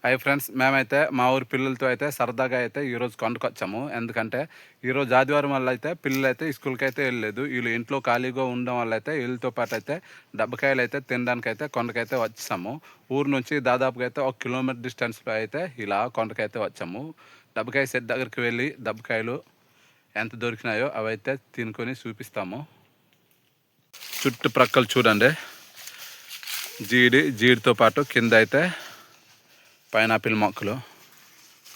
Hi friends, మేమైతే మా ఊరి పిల్లలతో అయితే సరదాగా అయితే ఈరోజు కొండకొచ్చాము. ఎందుకంటే ఈరోజు ఆదివారం వల్ల అయితే పిల్లలు అయితే స్కూల్కి అయితే వెళ్ళలేదు. వీళ్ళు ఇంట్లో ఖాళీగా ఉండడం వల్ల అయితే వీళ్ళతో పాటు అయితే డబ్బకాయలు అయితే తినడానికి అయితే కొండకైతే వచ్చాము. ఊరు నుంచి దాదాపుగా అయితే 1 కిలోమీటర్ డిస్టెన్స్లో అయితే ఇలా కొండకైతే వచ్చాము. డబ్బకాయ సెట్ దగ్గరికి వెళ్ళి డబ్బకాయలు ఎంత దొరికినాయో అవైతే తినుకొని చూపిస్తాము. చుట్టుప్రక్కల చూడండి, జీడితో పాటు కింద అయితే పైనాపిల్ మొక్కలు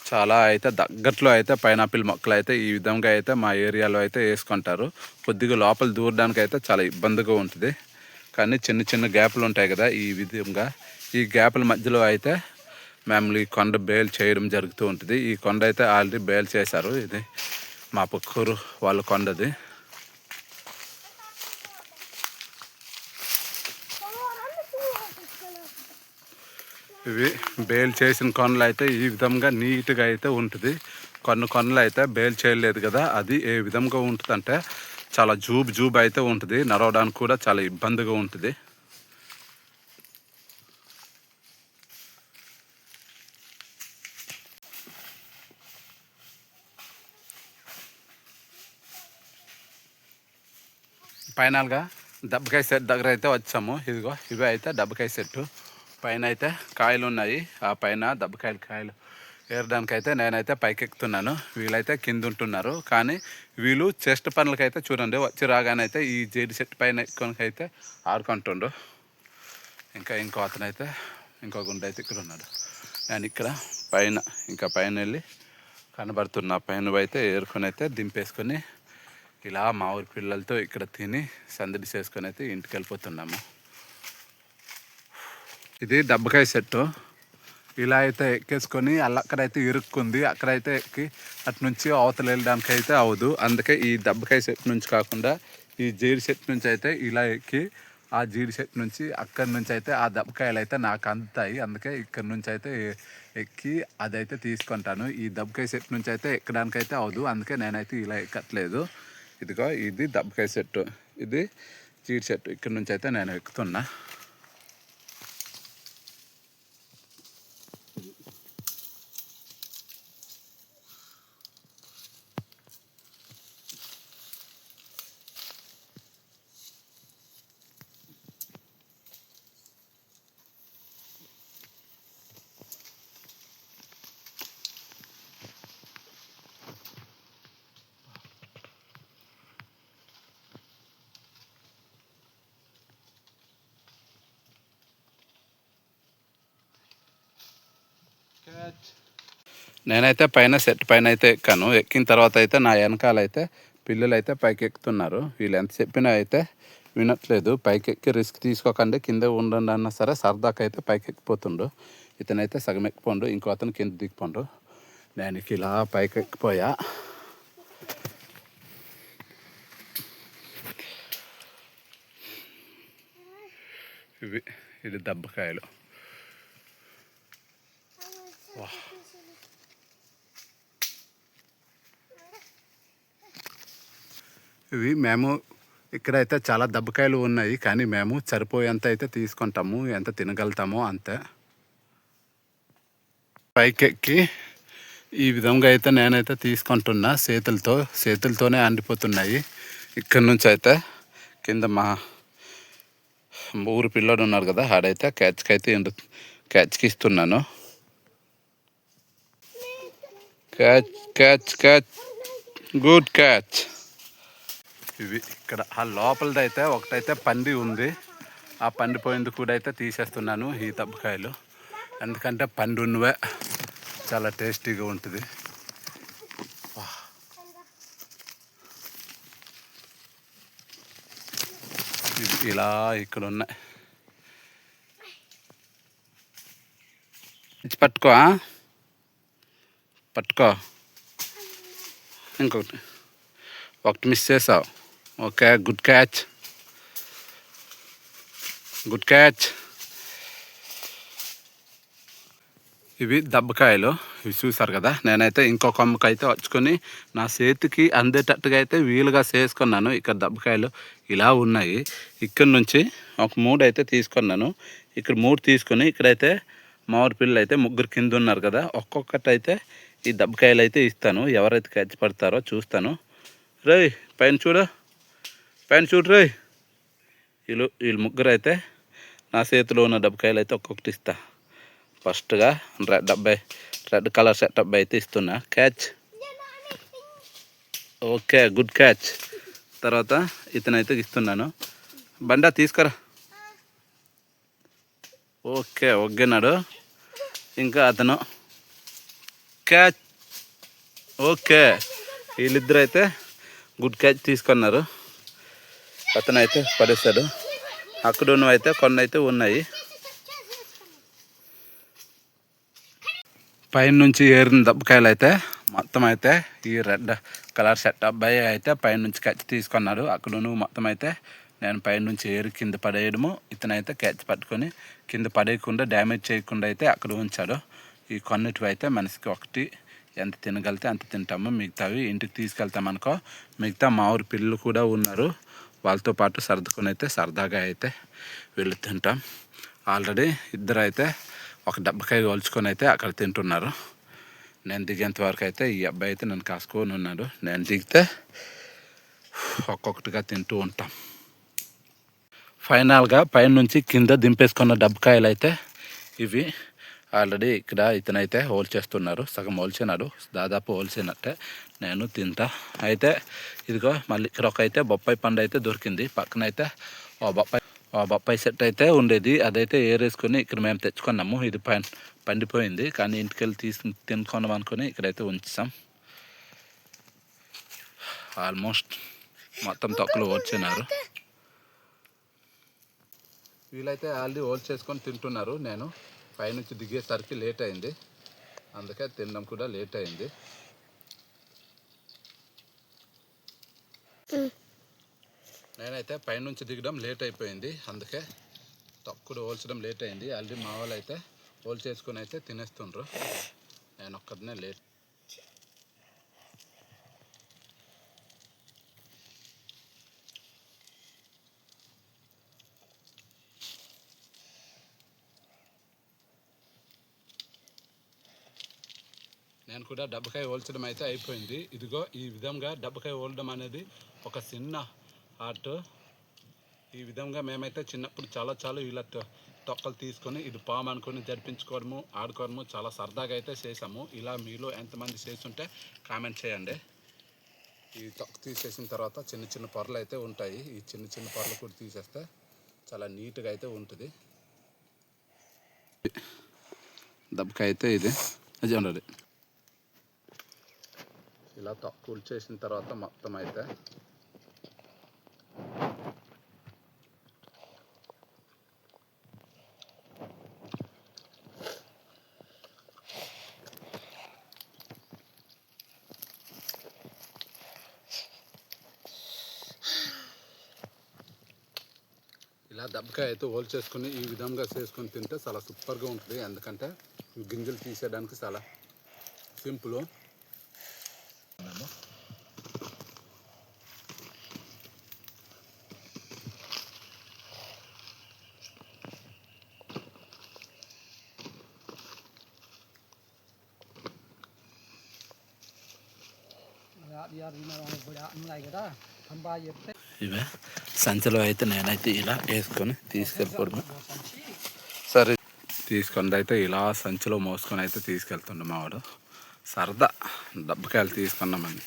చాలా అయితే దగ్గరలో అయితే పైనాపిల్ మొక్కలు అయితే ఈ విధంగా అయితే మా ఏరియాలో అయితే వేసుకుంటారు. కొద్దిగా లోపల దూరడానికి అయితే చాలా ఇబ్బందిగా ఉంటుంది, కానీ చిన్న చిన్న గ్యాపులు ఉంటాయి కదా, ఈ విధంగా ఈ గ్యాపుల మధ్యలో అయితే మేము ఈ కొండ బేల్ చేయడం జరుగుతూ ఉంటుంది. ఈ కొండ అయితే ఆల్రెడీ బేల్ చేశారు. ఇది మా పక్కూరు వాళ్ళ కొండది. ఇవి బేల్ చేసిన కొండలు అయితే ఈ విధంగా నీట్గా అయితే ఉంటుంది. కొన్ని కొండలు అయితే బేల్ చేయలేదు కదా, అది ఏ విధంగా ఉంటుంది అంటే చాలా జూబ్ అయితే ఉంటుంది. నడవడానికి కూడా చాలా ఇబ్బందిగా ఉంటుంది. ఫైనల్గా డబ్బకాయ సెట్ దగ్గర అయితే వచ్చాము. ఇదిగో ఇవి అయితే డబ్బకాయ సెట్టు. పైన అయితే కాయలు ఉన్నాయి. ఆ పైన కాయలు ఏరడానికి అయితే నేనైతే పైకి ఎక్కుతున్నాను. వీళ్ళైతే కింద ఉంటున్నారు. కానీ వీళ్ళు చెస్ట్ పనులకైతే చూడండి, వచ్చి రాగానే అయితే ఈ జేడి చెట్టు పైన ఎక్కువకైతే ఆడుకుంటుండు. ఇంకో అతనైతే ఇంకో గుండె అయితే ఇక్కడ ఉన్నాడు. నేను ఇక్కడ పైన వెళ్ళి కనబడుతున్న పైన అయితే ఏరుకొని అయితే దింపేసుకొని ఇలా మా ఊరి పిల్లలతో ఇక్కడ తిని సందడి చేసుకొని అయితే ఇంటికి వెళ్ళిపోతున్నాము. ఇది డబ్బకాయ సెట్టు. ఇలా అయితే ఎక్కేసుకొని అక్కడైతే ఇరుక్కుంది. అక్కడైతే ఎక్కి అటు నుంచి అవతల వెళ్ళడానికి అయితే అవ్వదు. అందుకే ఈ డబ్బకాయ సెట్ నుంచి కాకుండా ఈ జీడి సెట్ నుంచి అయితే ఇలా ఎక్కి ఆ జీడి సెట్ నుంచి అక్కడి నుంచి అయితే ఆ దబ్బకాయలు అయితే నాకు అందుతాయి. అందుకే ఇక్కడ నుంచి అయితే ఎక్కి అదైతే తీసుకుంటాను. ఈ దబ్బకాయ సెట్ నుంచి అయితే ఎక్కడానికి అయితే అవ్వదు. అందుకే నేనైతే ఇలా ఎక్కట్లేదు. ఇదిగో ఇది దబ్బకాయ సెట్టు, ఇది జీడి సెట్టు. ఇక్కడ నుంచి అయితే నేను ఎక్కుతున్నా. నేనైతే పైన సెట్ పైన అయితే ఎక్కాను. ఎక్కిన తర్వాత అయితే నా వెనకాల అయితే పిల్లలు అయితే పైకి ఎక్కుతున్నారు. వీళ్ళు ఎంత చెప్పినా అయితే వినట్లేదు. పైకి ఎక్కి రిస్క్ తీసుకోకండి, కింద ఉండండి అన్నా సరే సరదాకా అయితే పైకి ఎక్కిపోతుండు. ఇతనైతే సగం ఎక్కిపోండు, ఇంకో అతను కింద దిగిపోండు. నేను ఇలా పైకి ఎక్కిపోయా. ఇది దబ్బకాయలు. వా, ఇవి మేము ఇక్కడైతే చాలా దబ్బకాయలు ఉన్నాయి, కానీ మేము సరిపోయేంత అయితే తీసుకుంటాము. ఎంత తినగలుగుతామో అంతే. పైకెక్కి ఈ విధంగా అయితే నేనైతే తీసుకుంటున్నా. చేతులతోనే అండిపోతున్నాయి. ఇక్కడ నుంచి అయితే కింద మా ఊరు పిల్లోడు ఉన్నారు కదా, ఆడైతే క్యాచ్కి ఇస్తున్నాను. Catch good catch. ఇవి ఇక్కడ ఆ లోపలదైతే ఒకటైతే పంది ఉంది. ఆ పండిపోయింది కూడా అయితే తీసేస్తున్నాను ఈ దబ్బకాయలు. ఎందుకంటే పండు ఉన్నవే చాలా టేస్టీగా ఉంటుంది. ఇలా ఇక్కడ ఉన్నాయి. పట్టుకో ఒకటి మిస్ చేసావు. Okay, good catch. ఇవి దబ్బకాయలు. ఇవి చూసారు కదా, నేనైతే ఇంకో కొమ్మకి అయితే వచ్చుకొని నా చేతికి అందేటట్టుగా అయితే వీలుగా చేసుకున్నాను. ఇక్కడ దబ్బకాయలు ఇలా ఉన్నాయి. ఇక్కడ నుంచి ఒక 3 అయితే తీసుకున్నాను. ఇక్కడ 3 తీసుకొని ఇక్కడైతే మామిడి పిల్లలు అయితే ముగ్గురు కింద ఉన్నారు కదా, ఒక్కొక్కటి అయితే ఈ దెబ్బకాయలు అయితే ఇస్తాను. ఎవరైతే క్యాచ్ పడతారో చూస్తాను. రేయ్ పైన చూడు, పైన చూడు రేయ్. వీళ్ళు ముగ్గురు అయితే నా చేతిలో ఉన్న దెబ్బకాయలు అయితే ఒక్కొక్కటి ఇస్తా. ఫస్ట్గా రెడ్ కలర్ షర్ట్ అబ్బాయి అయితే ఇస్తున్నా. క్యాచ్. Okay, good catch. తర్వాత ఇతనైతే ఇస్తున్నాను. బండా తీసుకురా. ఓకే, ఒగ్గనాడు. ఇంకా అతను క్యాచ్. ఓకే, వీళ్ళిద్దరు అయితే గుడ్ క్యాచ్ తీసుకున్నారు. అతను అయితే పడేస్తాడు. అక్కడ ఉన్నవైతే కొన్ని అయితే ఉన్నాయి. పైన నుంచి ఏరిన దెబ్బకాయలు అయితే మొత్తం అయితే ఈ రెడ్ కలర్ షర్ట్ అబ్బాయి అయితే పైన నుంచి క్యాచ్ తీసుకున్నాడు. అక్కడ నువ్వు మొత్తం అయితే నేను పైన నుంచి ఏరి కింద పడేయడము, ఇతనైతే క్యాచ్ పట్టుకొని కింద పడేయకుండా డ్యామేజ్ చేయకుండా అయితే అక్కడ ఉంచాడు. ఈ కొన్నిటివి అయితే మనిషికి ఒకటి ఎంత తినగలితే అంత తింటాము. మిగతావి ఇంటికి తీసుకెళ్తామనుకో, మిగతా మా ఊరి పిల్లలు కూడా ఉన్నారు, వాళ్ళతో పాటు సర్దుకొని అయితే సరదాగా అయితే వెళ్ళి తింటాం. ఆల్రెడీ ఇద్దరు అయితే ఒక దెబ్బకాయ ఒలుచుకొని అయితే అక్కడ తింటున్నారు. నేను దిగేంత వరకు అయితే ఈ అబ్బాయి అయితే నన్ను కాసుకొని ఉన్నాడు. నేను దిగితే ఒక్కొక్కటిగా తింటూ ఉంటాం. ఫైనల్గా పైన నుంచి కింద దింపేసుకున్న దెబ్బకాయలు అయితే ఇవి. ఆల్రెడీ ఇక్కడ ఇతనైతే హోల్చేస్తున్నారు, సగం హోల్చినాడు, దాదాపు హోల్చినట్టే. నేను తింటా. అయితే ఇదిగో మళ్ళీ ఇక్కడ ఒక అయితే బొప్పాయి పండు అయితే దొరికింది. పక్కన అయితే బొప్పాయి సెట్ అయితే ఉండేది, అదైతే ఏరేసుకొని ఇక్కడ మేము తెచ్చుకున్నాము. ఇది పండిపోయింది, కానీ ఇంటికి వెళ్ళి తినుకున్నాం అనుకుని ఇక్కడైతే ఉంచాం. ఆల్మోస్ట్ మొత్తం తొక్కలు ఓడ్చినారు. వీళ్ళైతే ఆల్రెడీ హోల్ చేసుకొని తింటున్నారు. నేను పైనుంచి దిగేసరికి లేట్ అయింది, అందుకే తినడం కూడా లేట్ అయింది. నేనైతే పైనుంచి దిగడం లేట్ అయిపోయింది, అందుకే తక్కువ హోల్చడం లేట్ అయింది. ఆల్రెడీ మా వాళ్ళు అయితే హోల్ చేసుకొని అయితే తినేస్తుండ్రు, నేను ఒక్కడనే లేట్. నేను కూడా దెబ్బకాయ ఓల్చడం అయితే అయిపోయింది. ఇదిగో ఈ విధంగా దెబ్బకాయ ఓలడం అనేది ఒక చిన్న ఆర్ట్. ఈ విధంగా మేమైతే చిన్నప్పుడు చాలా ఇలా తొక్కలు తీసుకొని ఇది పాము అనుకొని జరిపించుకోవడము, ఆడుకోవడము చాలా సరదాగా అయితే చేసాము. ఇలా మీలో ఎంతమంది చేస్తుంటే కామెంట్ చేయండి. ఈ తొక్క తీసేసిన తర్వాత చిన్న పొరలు అయితే ఉంటాయి. ఈ చిన్న పొరలు కూడా తీసేస్తే చాలా నీట్గా అయితే ఉంటుంది. దెబ్బకాయ అయితే ఇది అజండి. ఇలా తక్కువ చేసిన తర్వాత మొత్తం అయితే ఇలా దెబ్బకాయ అయితే హోల్ చేసుకుని ఈ విధంగా చేసుకొని తింటే చాలా సూపర్గా ఉంటుంది. ఎందుకంటే గింజలు తీసేయడానికి చాలా సింపుల్. ఇవే సంచిలో అయితే నేనైతే ఇలా వేసుకొని తీసుకెళ్ళిపోవడము. సరే తీసుకొని అయితే ఇలా సంచిలో మోసుకొని అయితే తీసుకెళ్తుండే మావాడు. సరదా దెబ్బకాయలు తీసుకున్నామని.